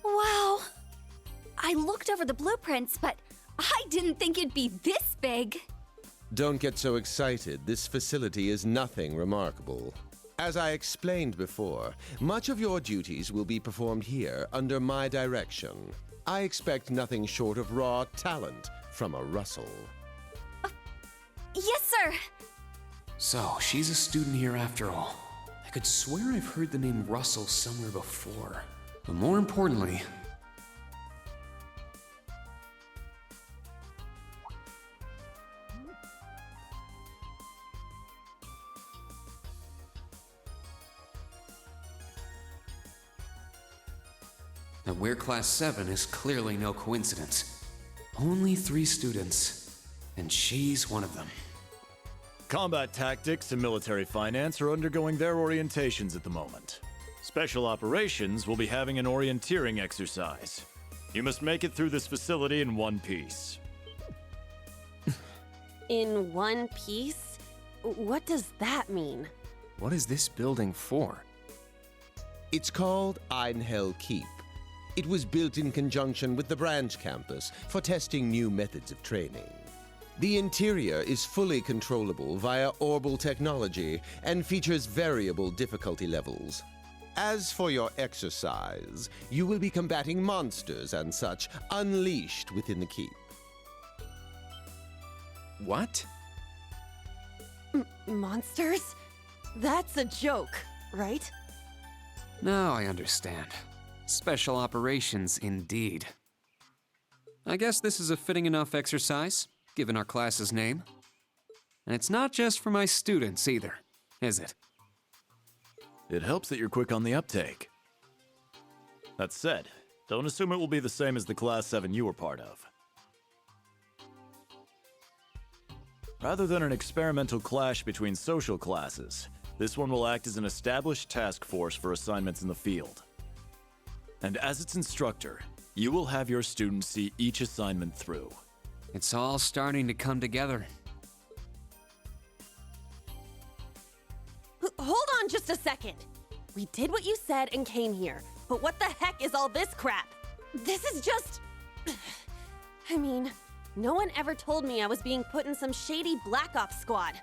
Wow! I looked over the blueprints, but I didn't think it'd be this big. Don't get so excited. This facility is nothing remarkable. As I explained before, much of your duties will be performed here under my direction. I expect nothing short of raw talent from a Russell. Yes, sir! So, she's a student here after all. I could swear I've heard the name Russell somewhere before. But more importantly... that we're Class 7 is clearly no coincidence. Only 3 students, and she's one of them. Combat tactics and military finance are undergoing their orientations at the moment. Special operations will be having an orienteering exercise. You must make it through this facility in one piece. In one piece? What does that mean? What is this building for? It's called Einhel Keep. It was built in conjunction with the branch campus for testing new methods of training. The interior is fully controllable via orbal technology and features variable difficulty levels. As for your exercise, you will be combating monsters and such unleashed within the keep. What? Monsters? That's a joke, right? Now I understand. Special operations, indeed. I guess this is a fitting enough exercise, given our class's name. And it's not just for my students either, is it? It helps that you're quick on the uptake. That said, don't assume it will be the same as the Class 7 you were part of. Rather than an experimental clash between social classes, this one will act as an established task force for assignments in the field. And as its instructor, you will have your students see each assignment through. It's all starting to come together. Hold on just a second. We did what you said and came here, but what the heck is all this crap? This is just... I mean, no one ever told me I was being put in some shady Black Ops squad.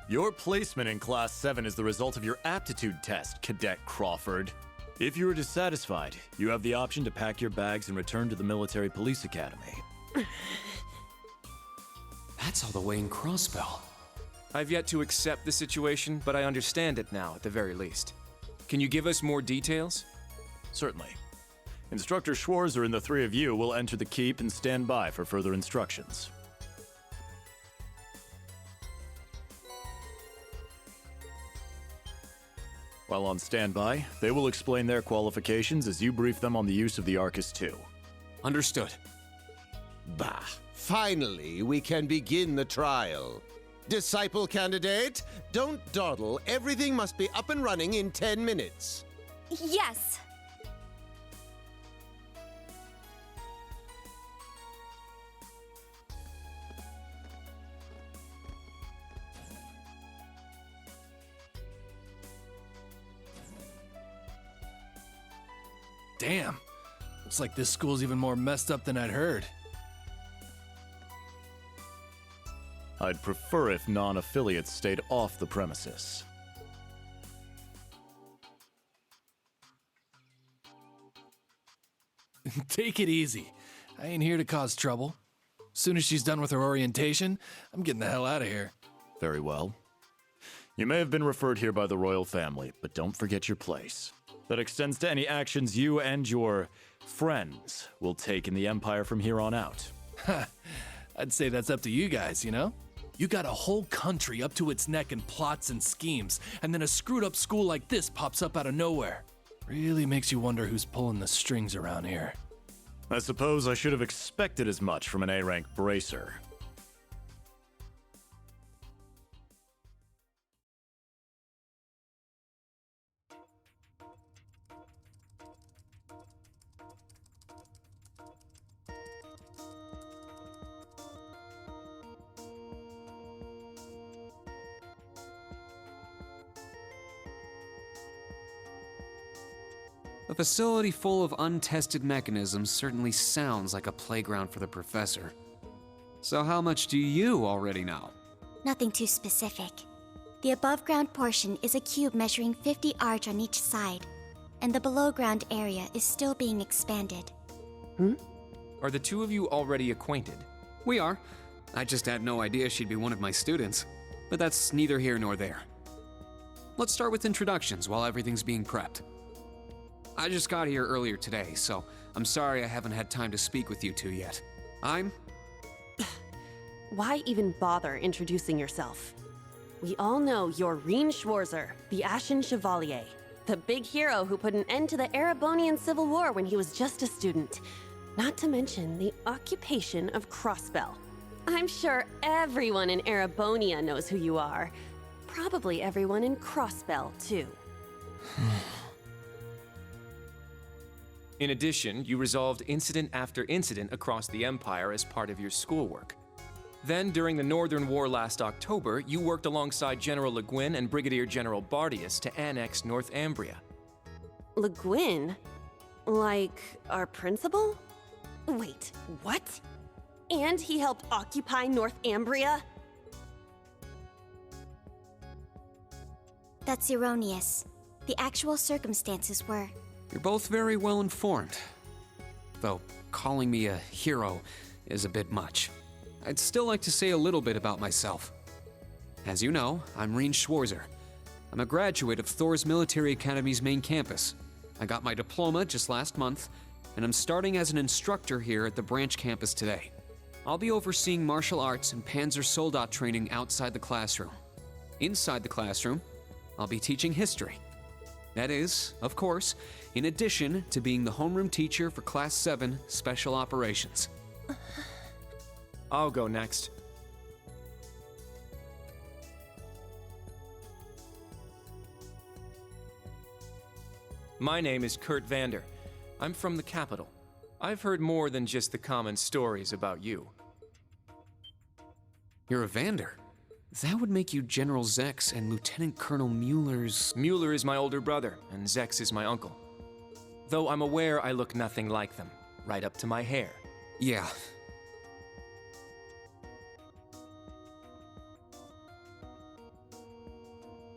Your placement in Class 7 is the result of your aptitude test, Cadet Crawford. If you are dissatisfied, you have the option to pack your bags and return to the Military Police Academy. That's all the way in Crossbell. I've yet to accept the situation, but I understand it now, at the very least. Can you give us more details? Certainly. Instructor Schwarzer and the 3 of you will enter the keep and stand by for further instructions. While on standby, they will explain their qualifications as you brief them on the use of the Arcus II. Understood. Bah! Finally, we can begin the trial. Disciple candidate, don't dawdle. Everything must be up and running in 10 minutes. Yes. Damn. Looks like this school's even more messed up than I'd heard. I'd prefer if non-affiliates stayed off the premises. Take it easy. I ain't here to cause trouble. Soon as she's done with her orientation, I'm getting the hell out of here. Very well. You may have been referred here by the royal family, but don't forget your place. That extends to any actions you and your friends will take in the Empire from here on out. Ha! I'd say that's up to you guys, you know? You got a whole country up to its neck in plots and schemes, and then a screwed up school like this pops up out of nowhere. Really makes you wonder who's pulling the strings around here. I suppose I should have expected as much from an A-rank bracer. A facility full of untested mechanisms certainly sounds like a playground for the professor. So how much do you already know? Nothing too specific. The above-ground portion is a cube measuring 50 arch on each side, and the below-ground area is still being expanded. Are the two of you already acquainted? We are. I just had no idea she'd be one of my students. But that's neither here nor there. Let's start with introductions while everything's being prepped. I just got here earlier today, so I'm sorry I haven't had time to speak with you two yet. I'm... Why even bother introducing yourself? We all know you're Rean Schwarzer, the Ashen Chevalier, the big hero who put an end to the Erebonian Civil War when he was just a student. Not to mention the occupation of Crossbell. I'm sure everyone in Erebonia knows who you are. Probably everyone in Crossbell, too. In addition, you resolved incident after incident across the Empire as part of your schoolwork. Then, during the Northern War last October, you worked alongside General Le Guin and Brigadier General Bardius to annex North Ambria. Le Guin? Like, our principal? Wait, what? And he helped occupy North Ambria? That's erroneous. The actual circumstances were... You're both very well informed. Though, calling me a hero is a bit much. I'd still like to say a little bit about myself. As you know, I'm Rean Schwarzer. I'm a graduate of Thor's Military Academy's main campus. I got my diploma just last month, and I'm starting as an instructor here at the branch campus today. I'll be overseeing martial arts and Panzer Soldat training outside the classroom. Inside the classroom, I'll be teaching history. That is, of course, in addition to being the homeroom teacher for Class 7 Special Operations. I'll go next. My name is Kurt Vander. I'm from the capital. I've heard more than just the common stories about you. You're a Vander. That would make you General Zex and Lieutenant Colonel Mueller's... Mueller is my older brother, and Zex is my uncle. Though I'm aware I look nothing like them, right up to my hair. Yeah.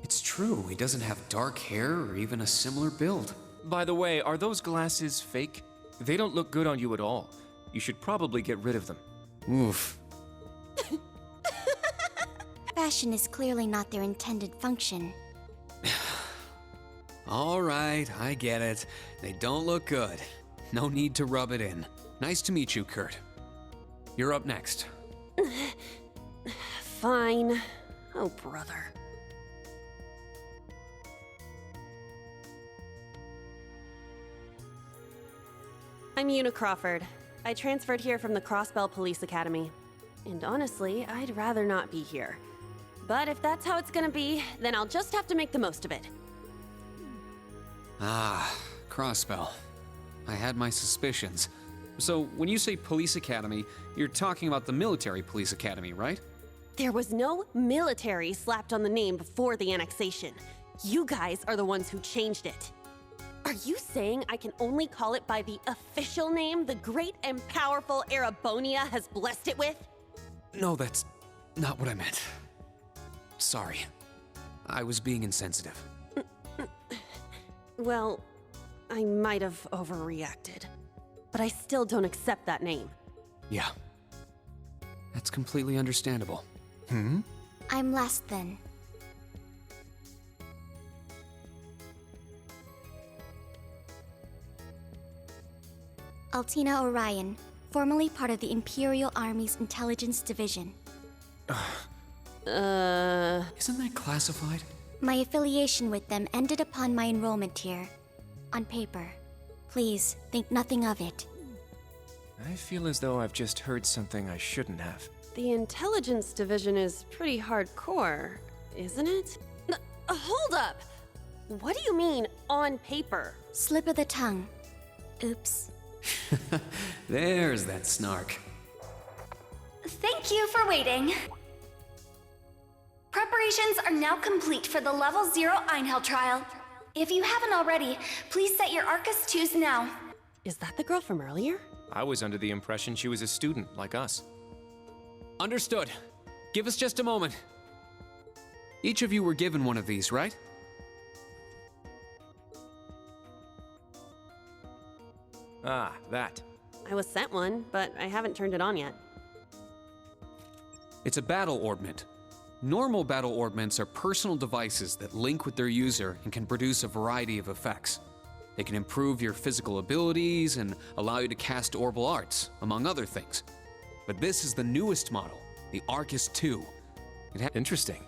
It's true, he doesn't have dark hair or even a similar build. By the way, are those glasses fake? They don't look good on you at all. You should probably get rid of them. Oof. Fashion is clearly not their intended function. All right, I get it. They don't look good. No need to rub it in. Nice to meet you, Kurt. You're up next. Fine. Oh, brother. I'm Una Crawford. I transferred here from the Crossbell Police Academy. And honestly, I'd rather not be here. But if that's how it's gonna be, then I'll just have to make the most of it. Ah, Crossbell. I had my suspicions. So, when you say police academy, you're talking about the military police academy, right? There was no military slapped on the name before the annexation. You guys are the ones who changed it. Are you saying I can only call it by the official name the great and powerful Erebonia has blessed it with? No, that's not what I meant. Sorry. I was being insensitive. Well, I might have overreacted. But I still don't accept that name. Yeah. That's completely understandable. I'm last then. Altina Orion, formerly part of the Imperial Army's Intelligence Division. Isn't that classified? My affiliation with them ended upon my enrollment here. On paper. Please, think nothing of it. I feel as though I've just heard something I shouldn't have. The Intelligence Division is pretty hardcore, isn't it? Hold up! What do you mean, on paper? Slip of the tongue. Oops. There's that snark. Thank you for waiting. Preparations are now complete for the Level 0 Einhel trial. If you haven't already, please set your Arcus 2s now. Is that the girl from earlier? I was under the impression she was a student, like us. Understood. Give us just a moment. Each of you were given one of these, right? Ah, that. I was sent one, but I haven't turned it on yet. It's a battle orbment. Normal battle orbments are personal devices that link with their user and can produce a variety of effects. They can improve your physical abilities and allow you to cast orbal arts, among other things. But this is the newest model, the Arcus 2. Interesting.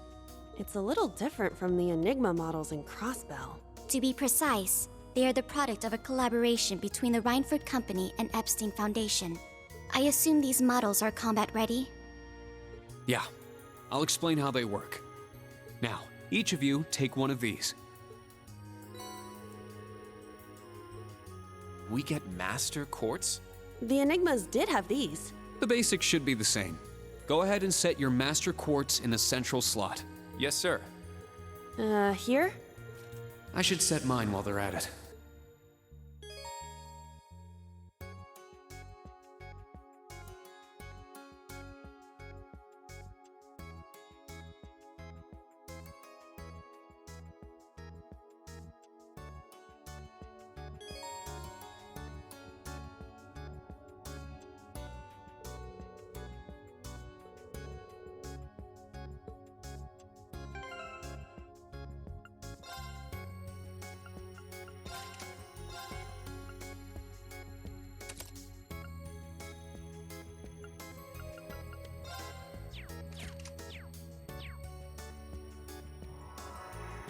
It's a little different from the Enigma models in Crossbell. To be precise, they are the product of a collaboration between the Reinford Company and Epstein Foundation. I assume these models are combat ready? Yeah, I'll explain how they work. Now, each of you take one of these. We get Master Quartz? The Enigmas did have these. The basics should be the same. Go ahead and set your Master Quartz in a central slot. Yes, sir. Here? I should set mine while they're at it.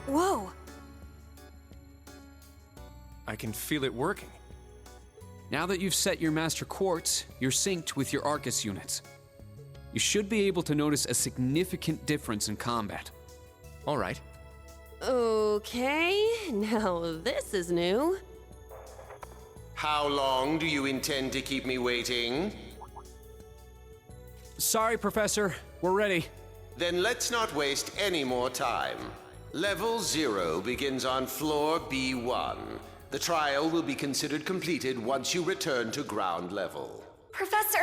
Whoa! I can feel it working. Now that you've set your Master Quartz, you're synced with your Arcus units. You should be able to notice a significant difference in combat. All right. Okay, now this is new. How long do you intend to keep me waiting? Sorry, Professor. We're ready. Then let's not waste any more time. Level 0 begins on floor B1. The trial will be considered completed once you return to ground level. Professor,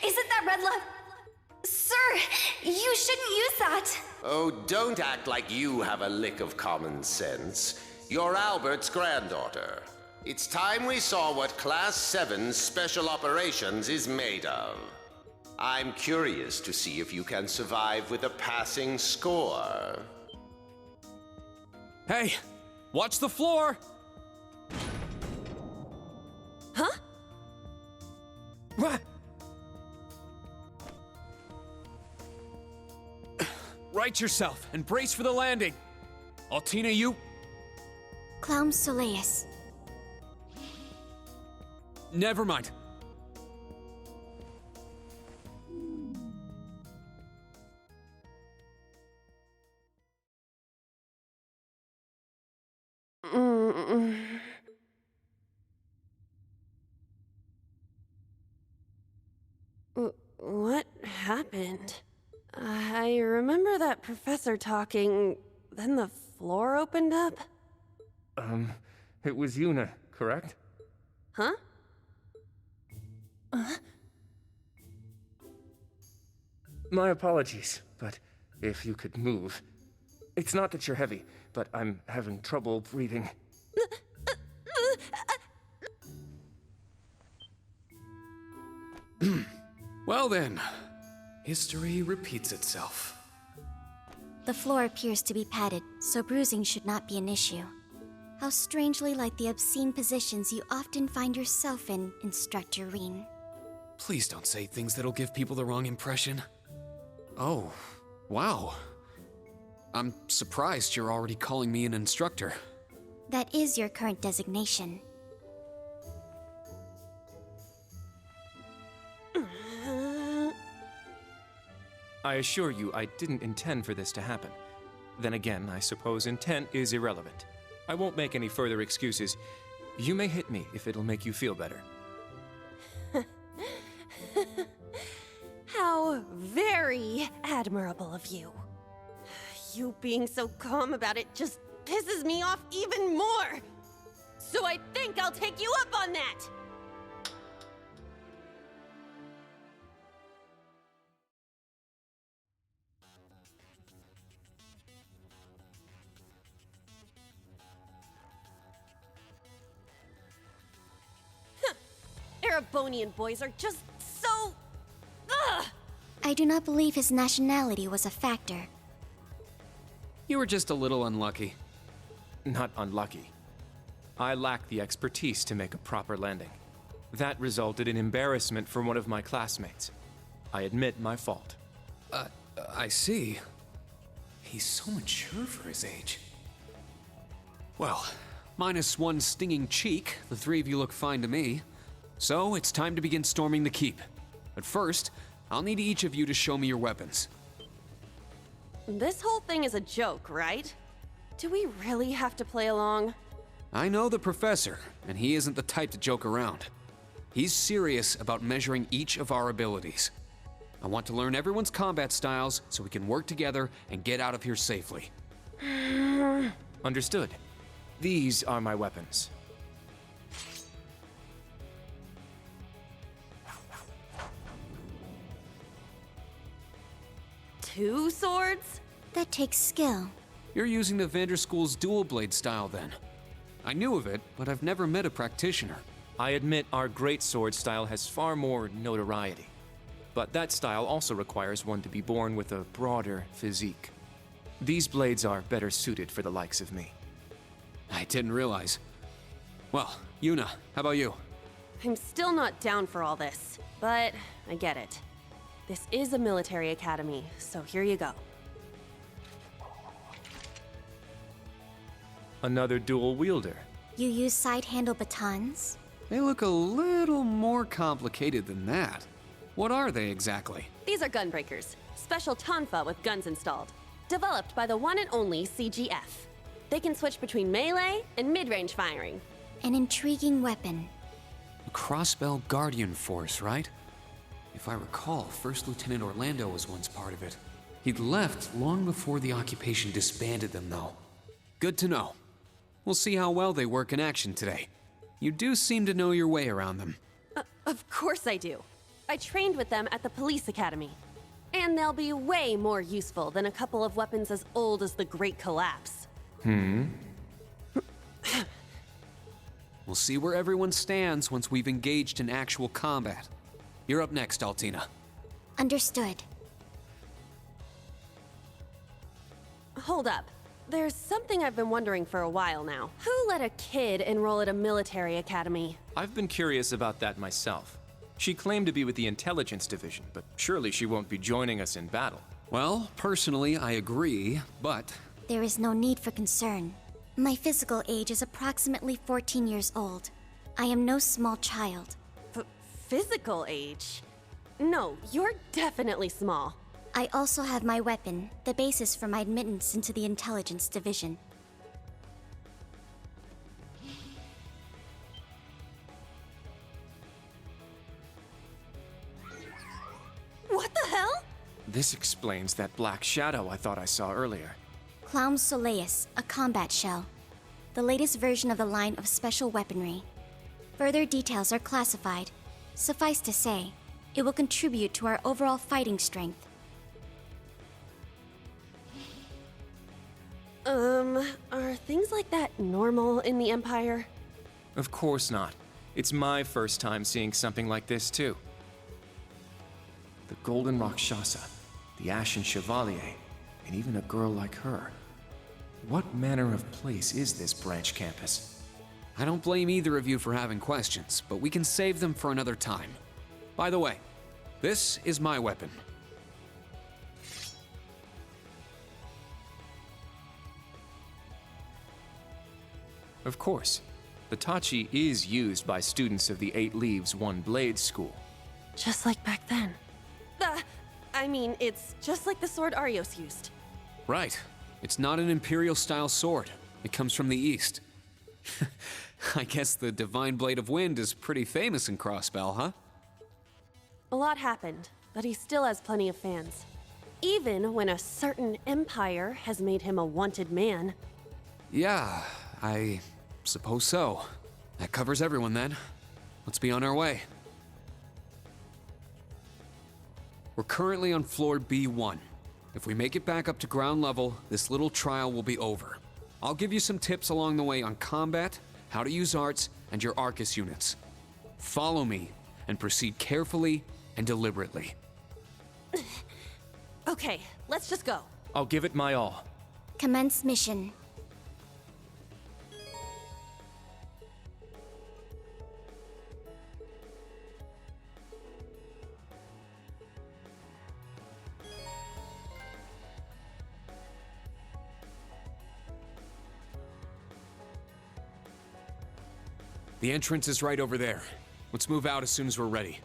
isn't that red love? Sir, you shouldn't use that. Oh, don't act like you have a lick of common sense. You're Albert's granddaughter. It's time we saw what Class 7's Special Operations is made of. I'm curious to see if you can survive with a passing score. Hey, watch the floor! Huh? What? Right yourself and brace for the landing. Altina, you... Clown Soleus. Never mind. What happened? I remember that professor talking, then the floor opened up. It was Yuna, correct? Huh? My apologies, but if you could move. It's not that you're heavy, but I'm having trouble breathing. Well then, history repeats itself. The floor appears to be padded, so bruising should not be an issue. How strangely like the obscene positions you often find yourself in, Instructor Rean. Please don't say things that'll give people the wrong impression. Oh, wow. I'm surprised you're already calling me an instructor. That is your current designation. I assure you, I didn't intend for this to happen. Then again, I suppose intent is irrelevant. I won't make any further excuses. You may hit me if it'll make you feel better. How very admirable of you. You being so calm about it just pisses me off even more. So I think I'll take you up on that. Erebonian boys are just so... Ugh! I do not believe his nationality was a factor. You were just a little unlucky. Not unlucky. I lacked the expertise to make a proper landing. That resulted in embarrassment for one of my classmates. I admit my fault. I see. He's so mature for his age. Well, minus one stinging cheek, the three of you look fine to me. So, it's time to begin storming the keep. But first, I'll need each of you to show me your weapons. This whole thing is a joke, right? Do we really have to play along? I know the professor, and he isn't the type to joke around. He's serious about measuring each of our abilities. I want to learn everyone's combat styles so we can work together and get out of here safely. Understood. These are my weapons. Two swords? That takes skill. You're using the Vanderschool's dual blade style then. I knew of it, but I've never met a practitioner. I admit our great sword style has far more notoriety. But that style also requires one to be born with a broader physique. These blades are better suited for the likes of me. I didn't realize. Well, Yuna, how about you? I'm still not down for all this, but I get it. This is a military academy, so here you go. Another dual wielder. You use side-handle batons? They look a little more complicated than that. What are they exactly? These are gunbreakers, special tonfa with guns installed. Developed by the one and only CGF. They can switch between melee and mid-range firing. An intriguing weapon. A Crossbell Guardian Force, right? If I recall, First Lieutenant Orlando was once part of it. He'd left long before the occupation disbanded them, though. Good to know. We'll see how well they work in action today. You do seem to know your way around them. Of course I do. I trained with them at the police academy. And they'll be way more useful than a couple of weapons as old as the Great Collapse. We'll see where everyone stands once we've engaged in actual combat. You're up next, Altina. Understood. Hold up. There's something I've been wondering for a while now. Who let a kid enroll at a military academy? I've been curious about that myself. She claimed to be with the intelligence division, but surely she won't be joining us in battle. Well, personally, I agree, but... There is no need for concern. My physical age is approximately 14 years old. I am no small child. Physical age? No, you're definitely small. I also have my weapon, the basis for my admittance into the intelligence division. What the hell? This explains that black shadow I thought I saw earlier. Clown Soleus, a combat shell. The latest version of the line of special weaponry. Further details are classified. Suffice to say, it will contribute to our overall fighting strength. Are things like that normal in the Empire? Of course not. It's my first time seeing something like this, too. The Golden Rakshasa, the Ashen Chevalier, and even a girl like her. What manner of place is this branch campus? I don't blame either of you for having questions, but we can save them for another time. By the way, this is my weapon. Of course. The Tachi is used by students of the 8 Leaves, 1 Blade school. Just like back then. It's just like the sword Arios used. Right. It's not an Imperial-style sword. It comes from the East. I guess the Divine Blade of Wind is pretty famous in Crossbell, huh? A lot happened, but he still has plenty of fans. Even when a certain empire has made him a wanted man. Yeah, I suppose so. That covers everyone then. Let's be on our way. We're currently on floor B1. If we make it back up to ground level, this little trial will be over. I'll give you some tips along the way on combat, how to use arts, and your Arcus units. Follow me, and proceed carefully and deliberately. Okay, let's just go. I'll give it my all. Commence mission. The entrance is right over there. Let's move out as soon as we're ready.